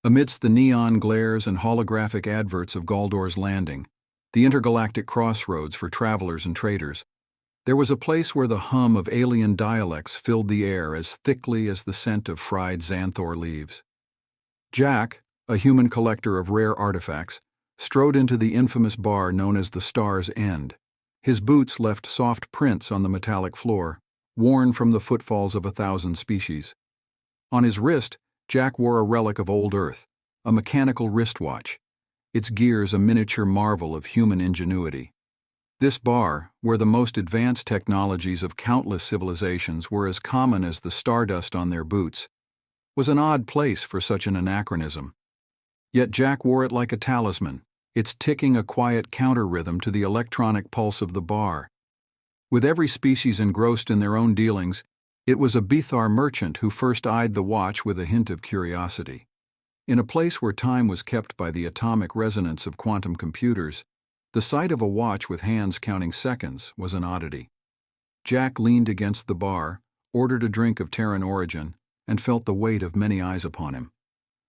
Amidst the neon glares and holographic adverts of Galdor's Landing, the intergalactic crossroads for travelers and traders, there was a place where the hum of alien dialects filled the air as thickly as the scent of fried xanthor leaves. Jack, a human collector of rare artifacts, strode into the infamous bar known as the Star's End. His boots left soft prints on the metallic floor, worn from the footfalls of 1,000 species. On his wrist, Jack wore a relic of old Earth, a mechanical wristwatch, its gears a miniature marvel of human ingenuity. This bar, where the most advanced technologies of countless civilizations were as common as the stardust on their boots, was an odd place for such an anachronism. Yet Jack wore it like a talisman, its ticking a quiet counter-rhythm to the electronic pulse of the bar. With every species engrossed in their own dealings, it was a Bethar merchant who first eyed the watch with a hint of curiosity. In a place where time was kept by the atomic resonance of quantum computers, the sight of a watch with hands counting seconds was an oddity. Jack leaned against the bar, ordered a drink of Terran origin, and felt the weight of many eyes upon him.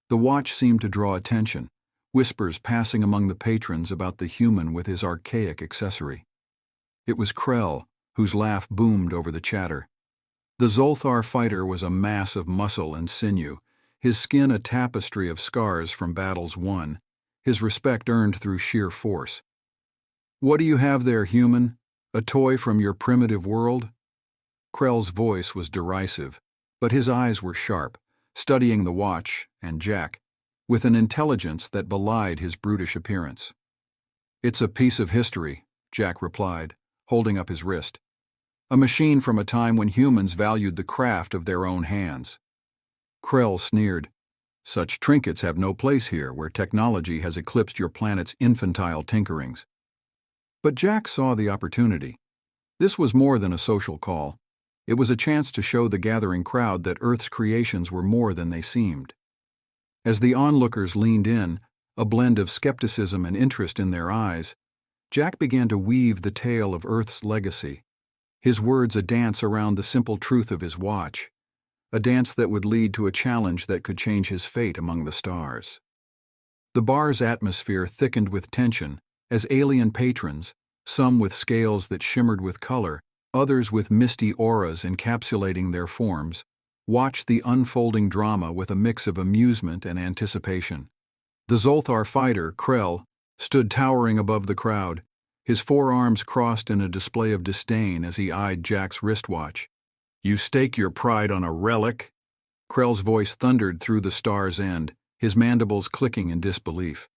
The watch seemed to draw attention, whispers passing among the patrons about the human with his archaic accessory. It was Krell, whose laugh boomed over the chatter. The Zolthar fighter was a mass of muscle and sinew, his skin a tapestry of scars from battles won, his respect earned through sheer force. "What do you have there, human? A toy from your primitive world?" Krell's voice was derisive, but his eyes were sharp, studying the watch and Jack, with an intelligence that belied his brutish appearance. "It's a piece of history," Jack replied, holding up his wrist. "A machine from a time when humans valued the craft of their own hands." Krell sneered. "Such trinkets have no place here, where technology has eclipsed your planet's infantile tinkerings." But Jack saw the opportunity. This was more than a social call. It was a chance to show the gathering crowd that Earth's creations were more than they seemed. As the onlookers leaned in, a blend of skepticism and interest in their eyes, Jack began to weave the tale of Earth's legacy, his words a dance around the simple truth of his watch, a dance that would lead to a challenge that could change his fate among the stars. The bar's atmosphere thickened with tension as alien patrons, some with scales that shimmered with color, others with misty auras encapsulating their forms, watched the unfolding drama with a mix of amusement and anticipation. The Zolthar fighter, Krell, stood towering above the crowd, his forearms crossed in a display of disdain as he eyed Jack's wristwatch. "You stake your pride on a relic?" Krell's voice thundered through the Star's End, his mandibles clicking in disbelief.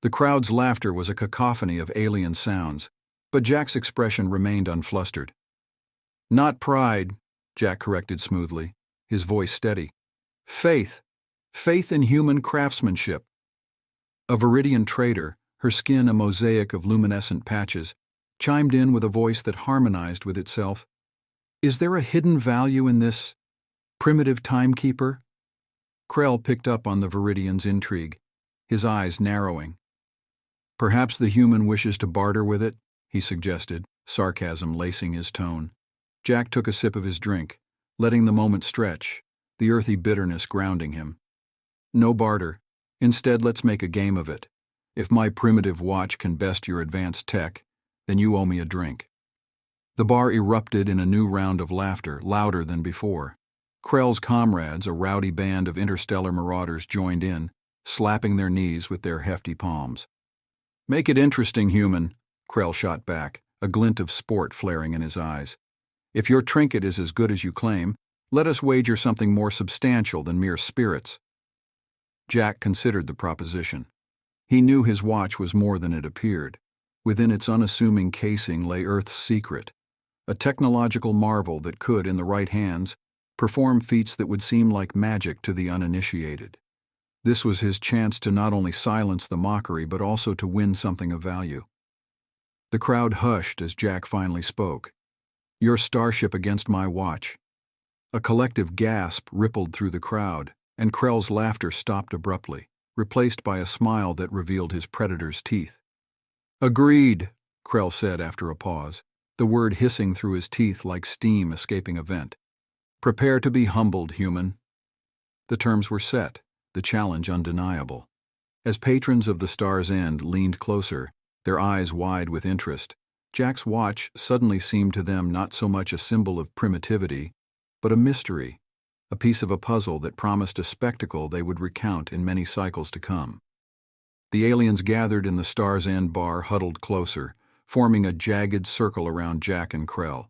The crowd's laughter was a cacophony of alien sounds, but Jack's expression remained unflustered. "Not pride," Jack corrected smoothly, his voice steady. "Faith. Faith in human craftsmanship." A Viridian trader, her skin a mosaic of luminescent patches, chimed in with a voice that harmonized with itself. "Is there a hidden value in this primitive timekeeper?" Krell picked up on the Viridian's intrigue, his eyes narrowing. "Perhaps the human wishes to barter with it," he suggested, sarcasm lacing his tone. Jack took a sip of his drink, letting the moment stretch, the earthy bitterness grounding him. "No barter. Instead, let's make a game of it. If my primitive watch can best your advanced tech, then you owe me a drink." The bar erupted in a new round of laughter, louder than before. Krell's comrades, a rowdy band of interstellar marauders, joined in, slapping their knees with their hefty palms. "Make it interesting, human," Krell shot back, a glint of sport flaring in his eyes. "If your trinket is as good as you claim, let us wager something more substantial than mere spirits." Jack considered the proposition. He knew his watch was more than it appeared. Within its unassuming casing lay Earth's secret, a technological marvel that could, in the right hands, perform feats that would seem like magic to the uninitiated. This was his chance to not only silence the mockery but also to win something of value. The crowd hushed as Jack finally spoke. "Your starship against my watch." A collective gasp rippled through the crowd, and Krell's laughter stopped abruptly, replaced by a smile that revealed his predator's teeth. "Agreed," Krell said after a pause, the word hissing through his teeth like steam escaping a vent. "Prepare to be humbled, human." The terms were set, the challenge undeniable. As patrons of the Star's End leaned closer, their eyes wide with interest, Jack's watch suddenly seemed to them not so much a symbol of primitivity, but a mystery, a piece of a puzzle that promised a spectacle they would recount in many cycles to come. The aliens gathered in the Star's End bar huddled closer, forming a jagged circle around Jack and Krell.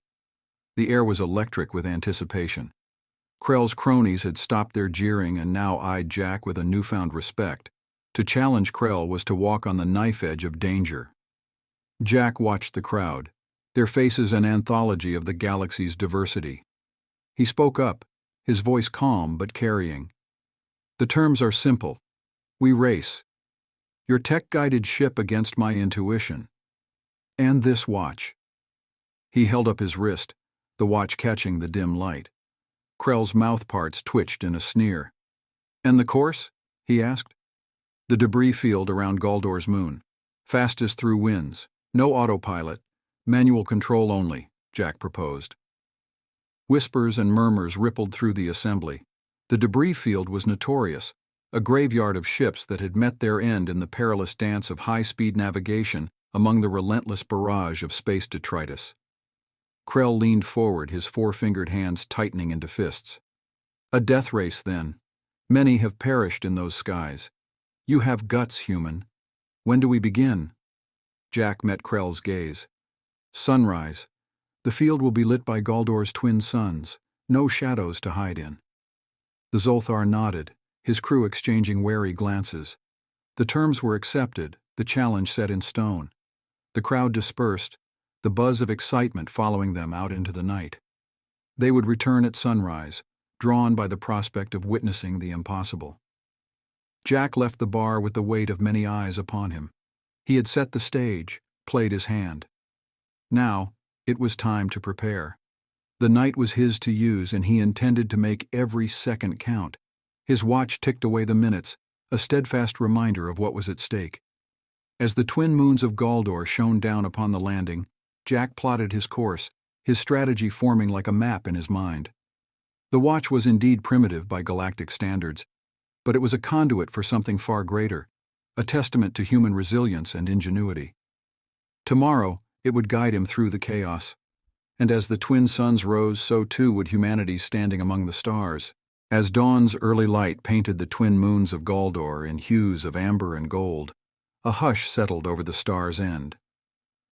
The air was electric with anticipation. Krell's cronies had stopped their jeering and now eyed Jack with a newfound respect. To challenge Krell was to walk on the knife edge of danger. Jack watched the crowd, their faces an anthology of the galaxy's diversity. He spoke up, his voice calm but carrying. "The terms are simple. We race. Your tech-guided ship against my intuition. And this watch." He held up his wrist, the watch catching the dim light. Krell's mouthparts twitched in a sneer. "And the course?" he asked. "The debris field around Galdor's moon. Fastest through winds. No autopilot. Manual control only," Jack proposed. Whispers and murmurs rippled through the assembly. The debris field was notorious, a graveyard of ships that had met their end in the perilous dance of high-speed navigation among the relentless barrage of space detritus. Krell leaned forward, his four-fingered hands tightening into fists. "A death race, then. Many have perished in those skies. You have guts, human. When do we begin?" Jack met Krell's gaze. "Sunrise. The field will be lit by Galdor's twin suns, no shadows to hide in." The Zolthar nodded, his crew exchanging wary glances. The terms were accepted, the challenge set in stone. The crowd dispersed, the buzz of excitement following them out into the night. They would return at sunrise, drawn by the prospect of witnessing the impossible. Jack left the bar with the weight of many eyes upon him. He had set the stage, played his hand. Now, it was time to prepare. The night was his to use, and he intended to make every second count. His watch ticked away the minutes, a steadfast reminder of what was at stake. As the twin moons of Galdor shone down upon the landing, Jack plotted his course, his strategy forming like a map in his mind. The watch was indeed primitive by galactic standards, but it was a conduit for something far greater, a testament to human resilience and ingenuity. Tomorrow, it would guide him through the chaos. And as the twin suns rose, so too would humanity standing among the stars. As dawn's early light painted the twin moons of Galdor in hues of amber and gold, a hush settled over the Star's End.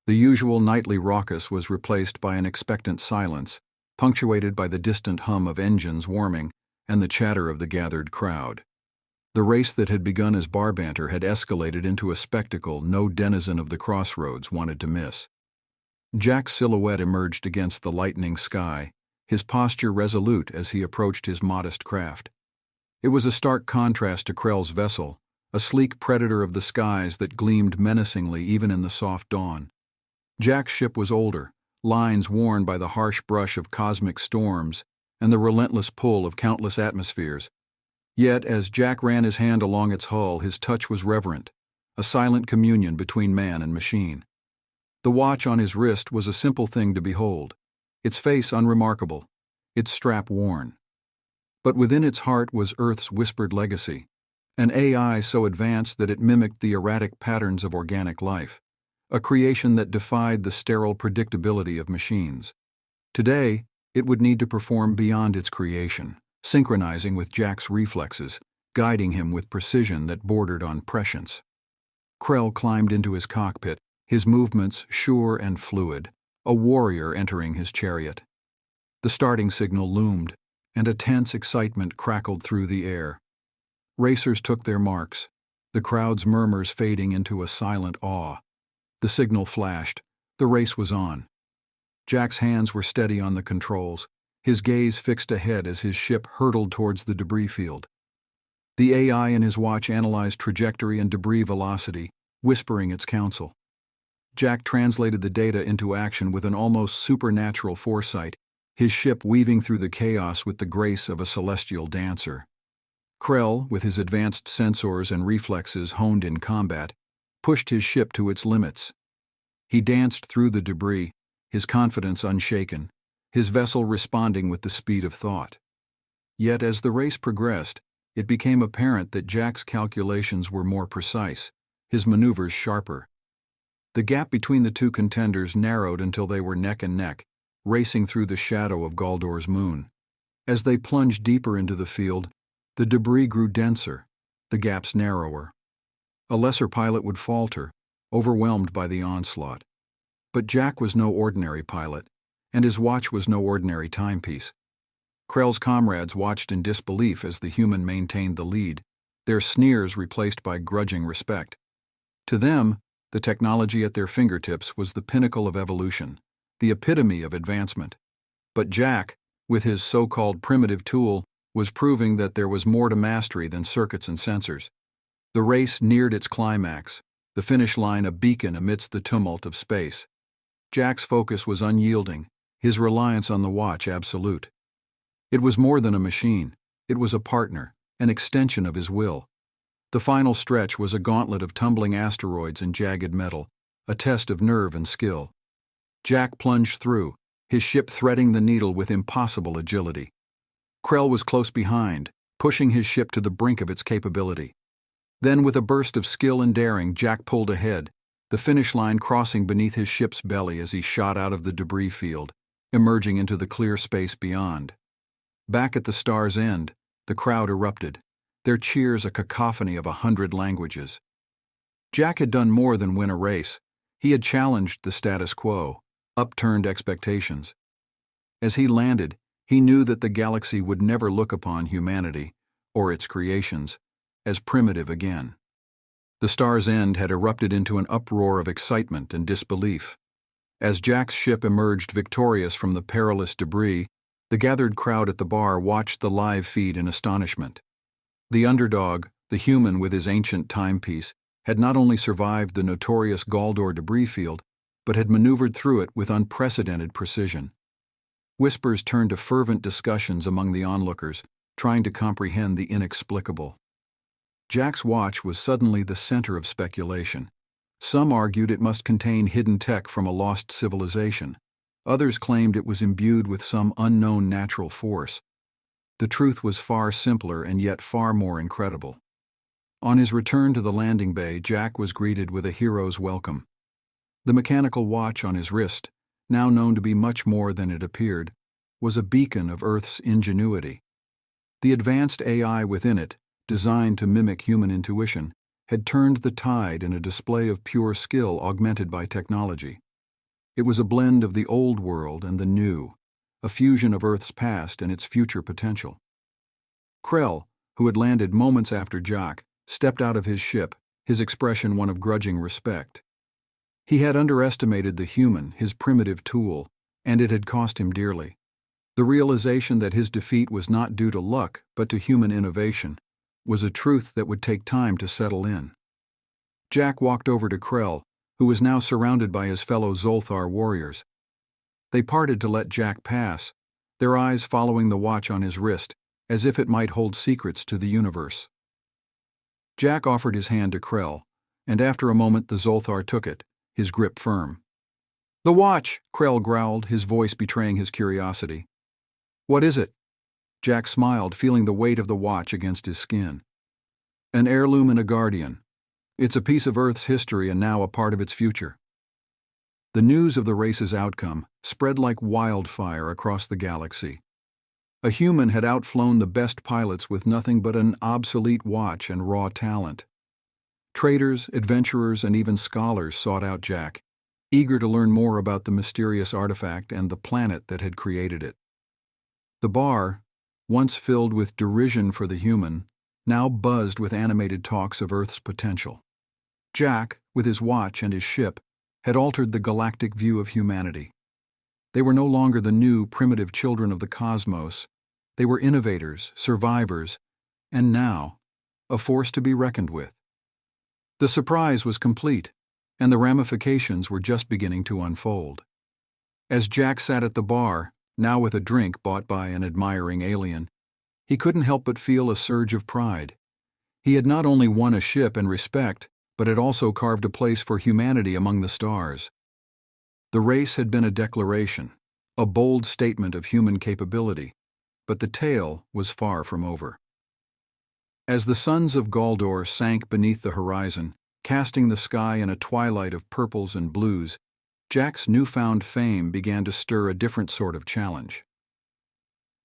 The usual nightly raucous was replaced by an expectant silence, punctuated by the distant hum of engines warming and the chatter of the gathered crowd. The race that had begun as bar banter had escalated into a spectacle no denizen of the crossroads wanted to miss. Jack's silhouette emerged against the lightening sky, his posture resolute as he approached his modest craft. It was a stark contrast to Krell's vessel, a sleek predator of the skies that gleamed menacingly even in the soft dawn. Jack's ship was older, lines worn by the harsh brush of cosmic storms and the relentless pull of countless atmospheres. Yet, as Jack ran his hand along its hull, his touch was reverent, a silent communion between man and machine. The watch on his wrist was a simple thing to behold, its face unremarkable, its strap worn. But within its heart was Earth's whispered legacy, an AI so advanced that it mimicked the erratic patterns of organic life, a creation that defied the sterile predictability of machines. Today, it would need to perform beyond its creation, synchronizing with Jack's reflexes, guiding him with precision that bordered on prescience. Krell climbed into his cockpit, his movements sure and fluid, a warrior entering his chariot. The starting signal loomed, and a tense excitement crackled through the air. Racers took their marks, the crowd's murmurs fading into a silent awe. The signal flashed, the race was on. Jack's hands were steady on the controls, his gaze fixed ahead as his ship hurtled towards the debris field. The AI in his watch analyzed trajectory and debris velocity, whispering its counsel. Jack translated the data into action with an almost supernatural foresight, his ship weaving through the chaos with the grace of a celestial dancer. Krell, with his advanced sensors and reflexes honed in combat, pushed his ship to its limits. He danced through the debris, his confidence unshaken, his vessel responding with the speed of thought. Yet as the race progressed, it became apparent that Jack's calculations were more precise, his maneuvers sharper. The gap between the two contenders narrowed until they were neck and neck, racing through the shadow of Galdor's moon. As they plunged deeper into the field, the debris grew denser, the gaps narrower. A lesser pilot would falter, overwhelmed by the onslaught. But Jack was no ordinary pilot, and his watch was no ordinary timepiece. Krell's comrades watched in disbelief as the human maintained the lead, their sneers replaced by grudging respect. To them, the technology at their fingertips was the pinnacle of evolution, the epitome of advancement. But Jack, with his so-called primitive tool, was proving that there was more to mastery than circuits and sensors. The race neared its climax, the finish line a beacon amidst the tumult of space. Jack's focus was unyielding, his reliance on the watch absolute. It was more than a machine, it was a partner, an extension of his will. The final stretch was a gauntlet of tumbling asteroids and jagged metal, a test of nerve and skill. Jack plunged through, his ship threading the needle with impossible agility. Krell was close behind, pushing his ship to the brink of its capability. Then, with a burst of skill and daring, Jack pulled ahead, the finish line crossing beneath his ship's belly as he shot out of the debris field, emerging into the clear space beyond. Back at the star's end, the crowd erupted, their cheers a cacophony of 100 languages. Jack had done more than win a race. He had challenged the status quo, upturned expectations. As he landed, he knew that the galaxy would never look upon humanity, or its creations, as primitive again. The star's end had erupted into an uproar of excitement and disbelief. As Jack's ship emerged victorious from the perilous debris, the gathered crowd at the bar watched the live feed in astonishment. The underdog, the human with his ancient timepiece, had not only survived the notorious Galdor debris field, but had maneuvered through it with unprecedented precision. Whispers turned to fervent discussions among the onlookers, trying to comprehend the inexplicable. Jack's watch was suddenly the center of speculation. Some argued it must contain hidden tech from a lost civilization. Others claimed it was imbued with some unknown natural force. The truth was far simpler and yet far more incredible. On his return to the landing bay, Jack was greeted with a hero's welcome. The mechanical watch on his wrist, now known to be much more than it appeared, was a beacon of Earth's ingenuity. The advanced AI within it, designed to mimic human intuition, had turned the tide in a display of pure skill augmented by technology. It was a blend of the old world and the new, a fusion of Earth's past and its future potential. Krell, who had landed moments after Jack, stepped out of his ship, his expression one of grudging respect. He had underestimated the human, his primitive tool, and it had cost him dearly. The realization that his defeat was not due to luck but to human innovation was a truth that would take time to settle in. Jack walked over to Krell, who was now surrounded by his fellow Zolthar warriors. They parted to let Jack pass, their eyes following the watch on his wrist, as if it might hold secrets to the universe. Jack offered his hand to Krell, and after a moment the Zolthar took it, his grip firm. "The watch," Krell growled, his voice betraying his curiosity. "What is it?" Jack smiled, feeling the weight of the watch against his skin. "An heirloom and a guardian. It's a piece of Earth's history and now a part of its future." The news of the race's outcome spread like wildfire across the galaxy. A human had outflown the best pilots with nothing but an obsolete watch and raw talent. Traders, adventurers, and even scholars sought out Jack, eager to learn more about the mysterious artifact and the planet that had created it. The bar, once filled with derision for the human, now buzzed with animated talks of Earth's potential. Jack, with his watch and his ship, had altered the galactic view of humanity. They were no longer the new, primitive children of the cosmos. They were innovators, survivors, and now, a force to be reckoned with. The surprise was complete, and the ramifications were just beginning to unfold. As Jack sat at the bar, now with a drink bought by an admiring alien, he couldn't help but feel a surge of pride. He had not only won a ship and respect, but had also carved a place for humanity among the stars. The race had been a declaration, a bold statement of human capability, but the tale was far from over. As the suns of Galdor sank beneath the horizon, casting the sky in a twilight of purples and blues, Jack's newfound fame began to stir a different sort of challenge.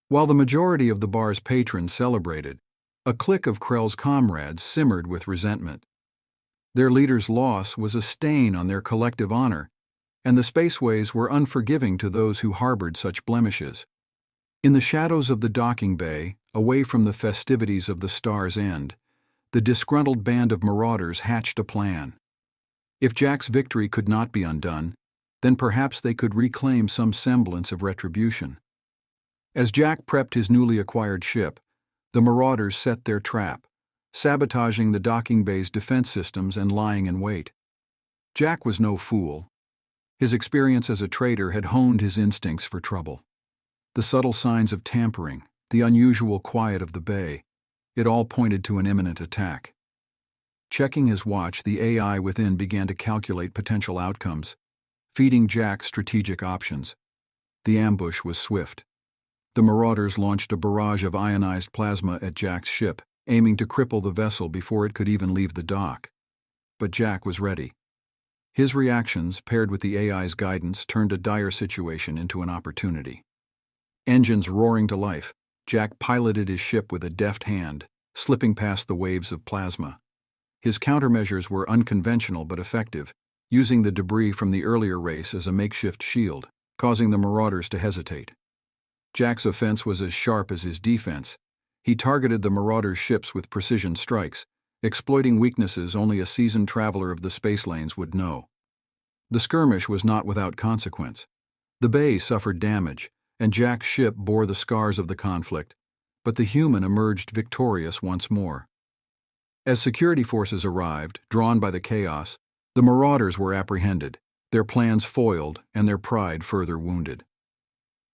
While the majority of the bar's patrons celebrated, a clique of Krell's comrades simmered with resentment. Their leader's loss was a stain on their collective honor, and the spaceways were unforgiving to those who harbored such blemishes. In the shadows of the docking bay, away from the festivities of the Star's End, the disgruntled band of marauders hatched a plan. If Jack's victory could not be undone, then perhaps they could reclaim some semblance of retribution. As Jack prepped his newly acquired ship, the marauders set their trap, sabotaging the docking bay's defense systems and lying in wait. Jack was no fool. His experience as a trader had honed his instincts for trouble. The subtle signs of tampering, the unusual quiet of the bay, it all pointed to an imminent attack. Checking his watch, the AI within began to calculate potential outcomes, feeding Jack strategic options. The ambush was swift. The marauders launched a barrage of ionized plasma at Jack's ship, aiming to cripple the vessel before it could even leave the dock. But Jack was ready. His reactions, paired with the AI's guidance, turned a dire situation into an opportunity. Engines roaring to life, Jack piloted his ship with a deft hand, slipping past the waves of plasma. His countermeasures were unconventional but effective, using the debris from the earlier race as a makeshift shield, causing the marauders to hesitate. Jack's offense was as sharp as his defense. He targeted the marauders' ships with precision strikes, exploiting weaknesses only a seasoned traveler of the space lanes would know. The skirmish was not without consequence. The bay suffered damage, and Jack's ship bore the scars of the conflict, but the human emerged victorious once more. As security forces arrived, drawn by the chaos, the marauders were apprehended, their plans foiled, and their pride further wounded.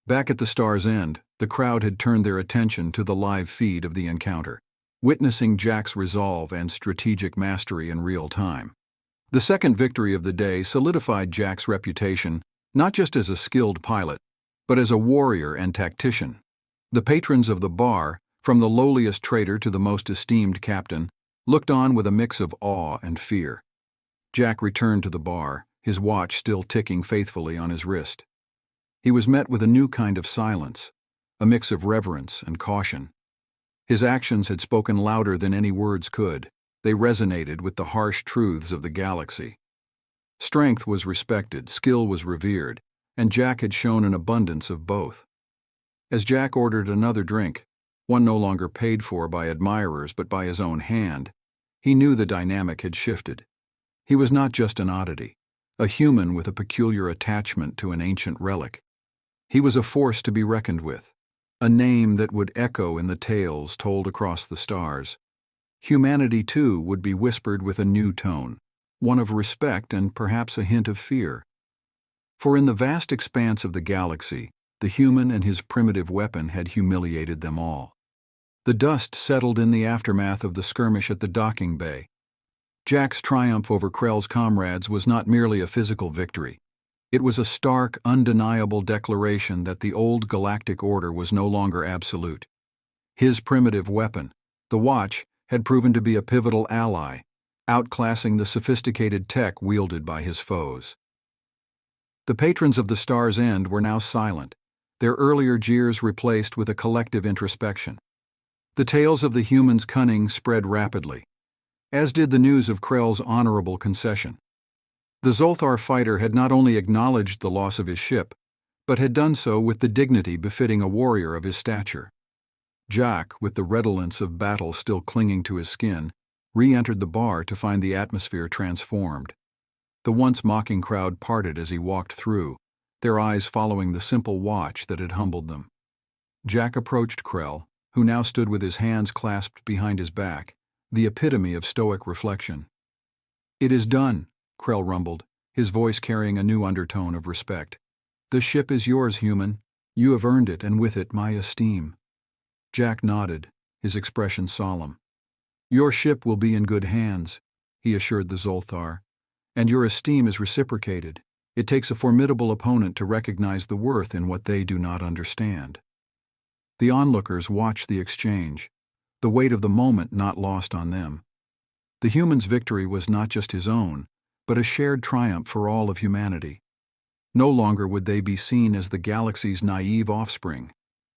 Back at the Star's End, the crowd had turned their attention to the live feed of the encounter, witnessing Jack's resolve and strategic mastery in real time. The second victory of the day solidified Jack's reputation not just as a skilled pilot, but as a warrior and tactician. The patrons of the bar, from the lowliest trader to the most esteemed captain, looked on with a mix of awe and fear. Jack returned to the bar, his watch still ticking faithfully on his wrist. He was met with a new kind of silence, a mix of reverence and caution. His actions had spoken louder than any words could. They resonated with the harsh truths of the galaxy. Strength was respected, skill was revered, and Jack had shown an abundance of both. As Jack ordered another drink, one no longer paid for by admirers but by his own hand, he knew the dynamic had shifted. He was not just an oddity, a human with a peculiar attachment to an ancient relic. He was a force to be reckoned with, a name that would echo in the tales told across the stars. Humanity, too, would be whispered with a new tone, one of respect and perhaps a hint of fear. For in the vast expanse of the galaxy, the human and his primitive weapon had humiliated them all. The dust settled in the aftermath of the skirmish at the docking bay. Jack's triumph over Krell's comrades was not merely a physical victory. It was a stark, undeniable declaration that the old galactic order was no longer absolute. His primitive weapon, the watch, had proven to be a pivotal ally, outclassing the sophisticated tech wielded by his foes. The patrons of the Star's End were now silent, their earlier jeers replaced with a collective introspection. The tales of the human's cunning spread rapidly, as did the news of Krell's honorable concession. The Zolthar fighter had not only acknowledged the loss of his ship, but had done so with the dignity befitting a warrior of his stature. Jack, with the redolence of battle still clinging to his skin, re-entered the bar to find the atmosphere transformed. The once mocking crowd parted as he walked through, their eyes following the simple watch that had humbled them. Jack approached Krell, who now stood with his hands clasped behind his back, the epitome of stoic reflection. "It is done," Krell rumbled, his voice carrying a new undertone of respect. "The ship is yours, human. You have earned it, and with it my esteem." Jack nodded, his expression solemn. "Your ship will be in good hands," he assured the Zolthar, "and your esteem is reciprocated. It takes a formidable opponent to recognize the worth in what they do not understand." The onlookers watched the exchange, the weight of the moment not lost on them. The human's victory was not just his own, but a shared triumph for all of humanity. No longer would they be seen as the galaxy's naive offspring.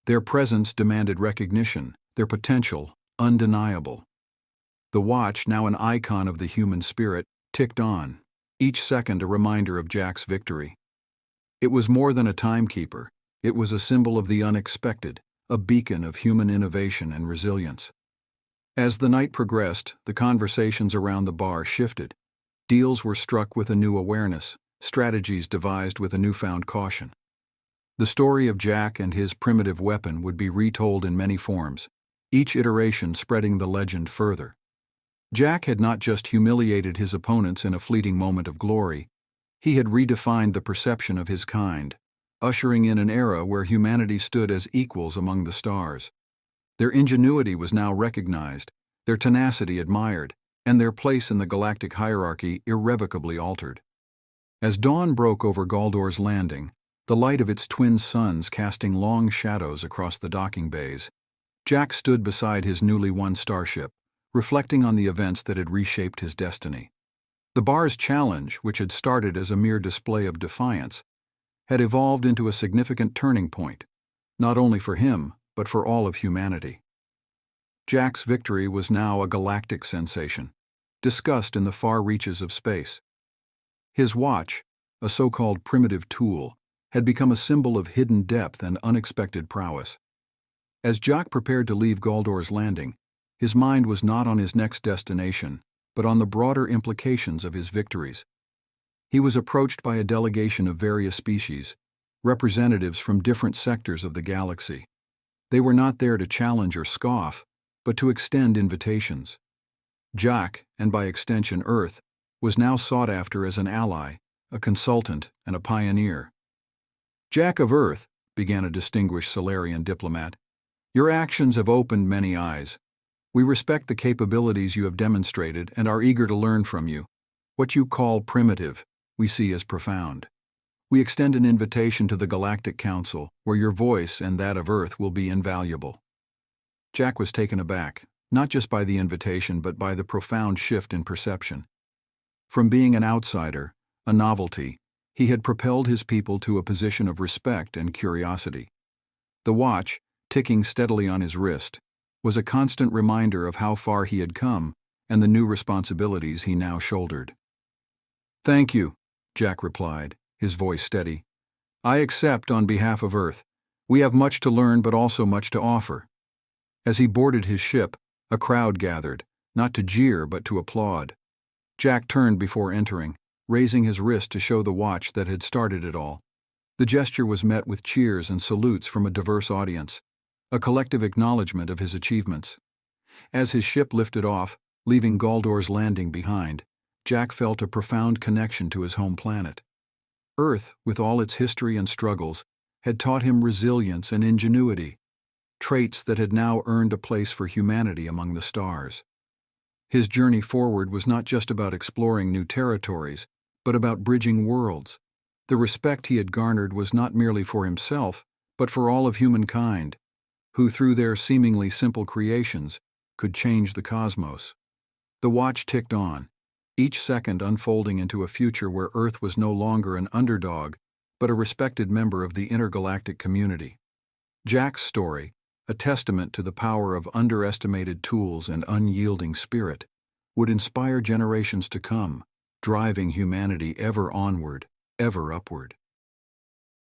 Their presence demanded recognition, their potential undeniable. The watch, now an icon of the human spirit, ticked on, each second a reminder of Jack's victory. It was more than a timekeeper, it was a symbol of the unexpected, a beacon of human innovation and resilience. As the night progressed, the conversations around the bar shifted. Deals were struck with a new awareness, strategies devised with a newfound caution. The story of Jack and his primitive weapon would be retold in many forms, each iteration spreading the legend further. Jack had not just humiliated his opponents in a fleeting moment of glory, he had redefined the perception of his kind, ushering in an era where humanity stood as equals among the stars. Their ingenuity was now recognized, their tenacity admired, and their place in the galactic hierarchy irrevocably altered. As dawn broke over Galdor's landing, the light of its twin suns casting long shadows across the docking bays, Jack stood beside his newly won starship, reflecting on the events that had reshaped his destiny. The bar's challenge, which had started as a mere display of defiance, had evolved into a significant turning point, not only for him, but for all of humanity. Jack's victory was now a galactic sensation, discussed in the far reaches of space. His watch, a so-called primitive tool, had become a symbol of hidden depth and unexpected prowess. As Jack prepared to leave Galdor's landing, his mind was not on his next destination, but on the broader implications of his victories. He was approached by a delegation of various species, representatives from different sectors of the galaxy. They were not there to challenge or scoff, but to extend invitations. Jack, and by extension Earth, was now sought after as an ally, a consultant, and a pioneer. "Jack of Earth," began a distinguished Solarian diplomat, "your actions have opened many eyes. We respect the capabilities you have demonstrated and are eager to learn from you. What you call primitive, we see as profound. We extend an invitation to the Galactic Council, where your voice and that of Earth will be invaluable." Jack was taken aback, not just by the invitation but by the profound shift in perception. From being an outsider, a novelty, he had propelled his people to a position of respect and curiosity. The watch, ticking steadily on his wrist, was a constant reminder of how far he had come and the new responsibilities he now shouldered. "Thank you," Jack replied, his voice steady. "I accept on behalf of Earth. We have much to learn but also much to offer." As he boarded his ship, a crowd gathered, not to jeer but to applaud. Jack turned before entering, raising his wrist to show the watch that had started it all. The gesture was met with cheers and salutes from a diverse audience, a collective acknowledgement of his achievements. As his ship lifted off, leaving Galdor's landing behind, Jack felt a profound connection to his home planet. Earth, with all its history and struggles, had taught him resilience and ingenuity, traits that had now earned a place for humanity among the stars. His journey forward was not just about exploring new territories, but about bridging worlds. The respect he had garnered was not merely for himself, but for all of humankind, who through their seemingly simple creations could change the cosmos. The watch ticked on, each second unfolding into a future where Earth was no longer an underdog, but a respected member of the intergalactic community. Jack's story, a testament to the power of underestimated tools and unyielding spirit, would inspire generations to come, driving humanity ever onward, ever upward.